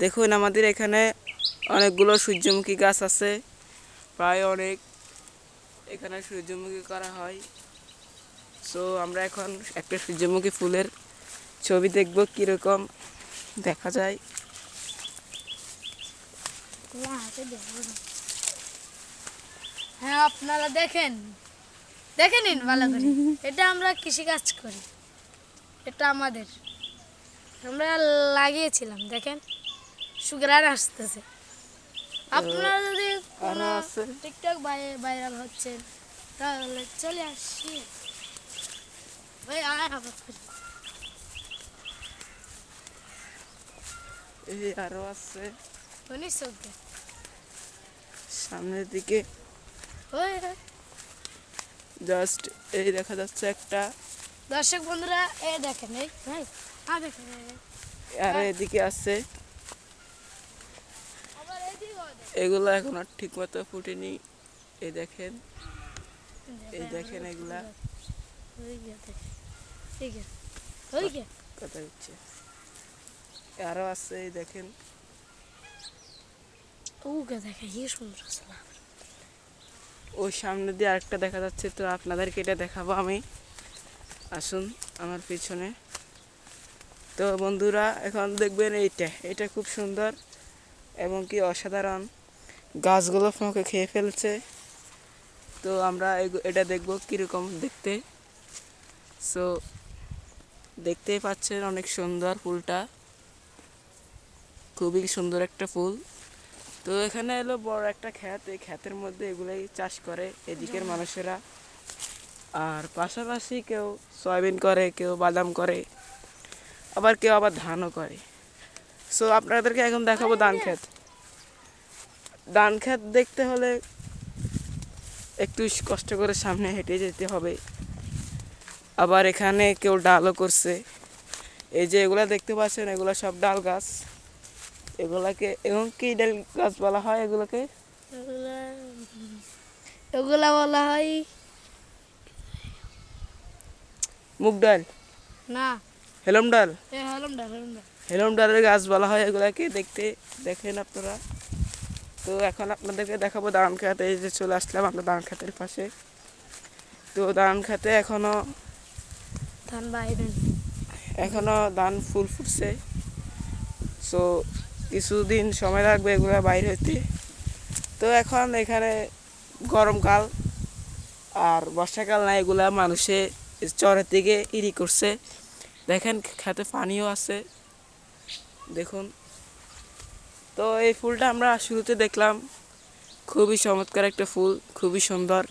দেখুন আমাদের এখানে অনেকগুলো সূর্যমুখী গাছ আছে, প্রায় অনেক। এখানে সূর্যমুখী করা হয়। সো আমরা এখন একটা সূর্যমুখী ফুলের ছবি দেখব কিরকম দেখা যায়। হ্যাঁ, আপনারা দেখে নিন ভালো করে। এটা আমরা কৃষিকাজ করি, এটা আমরা লাগিয়েছিলাম। দেখেন সুগ্রান আসতেছে। আপনারা যদি কোনো টিকটক ভাইরাল হচ্ছেন তাহলে চলে আসি ভাই। আরো আছে উনি সামনের দিকে, জাস্ট এই দেখা যাচ্ছে একটা। দর্শক বন্ধুরা এই দেখেন, এই ভাই দেখেন, আর এদিকে আছে, এগুলো এখন আর ঠিক মতো ফুটেনি। এই দেখেন, এই দেখেন এগুলা কথা হচ্ছে। আরো আছে, এই দেখেন। ওই সামনে দিয়ে আরেকটা দেখা যাচ্ছে, তো আপনাদেরকে এটা দেখাবো আমি। আসুন আমার পিছনে। তো বন্ধুরা এখন দেখবেন এটা খুব সুন্দর এবং কি অসাধারণ। গাছগুলো ফোঁকে খেয়ে ফেলছে। তো আমরা এটা দেখব কীরকম দেখতে। সো দেখতেই পাচ্ছেন অনেক সুন্দর ফুলটা, খুবই সুন্দর একটা ফুল। তো এখানে এলো বড় একটা ক্ষেত, এই ক্ষেতের মধ্যে এগুলাই চাষ করে এদিকের মানুষেরা। আর পাশাপাশি কেউ সয়াবিন করে, কেউ বাদাম করে, আবার কেউ ধানও করে। সো আপনাদেরকে এখন দেখাবো ধান ক্ষেত। ধান ক্ষেত দেখতে হলে একটু কষ্ট করে সামনে হেঁটে যেতে হবে। আবার এখানে কেউ ডালও করছে। এই যে এগুলা দেখতে পাচ্ছেন, এগুলা সব ডাল গাছ। এগুলাকে এবং কি ডাল গাছ বলা হয়? এগুলা বলা হয় মুগ ডাল না, হেলম ডাল। হেলম ডাল ডালের গাছ বলা হয় এগুলাকে। দেখতে দেখেন আপনারা। তো এখন আপনাদেরকে দেখাবো ধান খেতে। এই যে চলে আসলাম আমরা ধান খেতের পাশে। তো ধান খেতে এখনো ধান ফুল ফুটছে। সো কিছুদিন সময় লাগবে এগুলা বাইরে হইতে। তো এখন এখানে গরমকাল আর বর্ষাকাল না, এগুলা মানুষে চরের দিকে ইরি করছে। দেখেন খেতে পানিও আছে, দেখুন। তো এই ফুলটা আমরা শুরুতে দেখলাম, খুবই চমৎকার একটা ফুল, খুবই সুন্দর।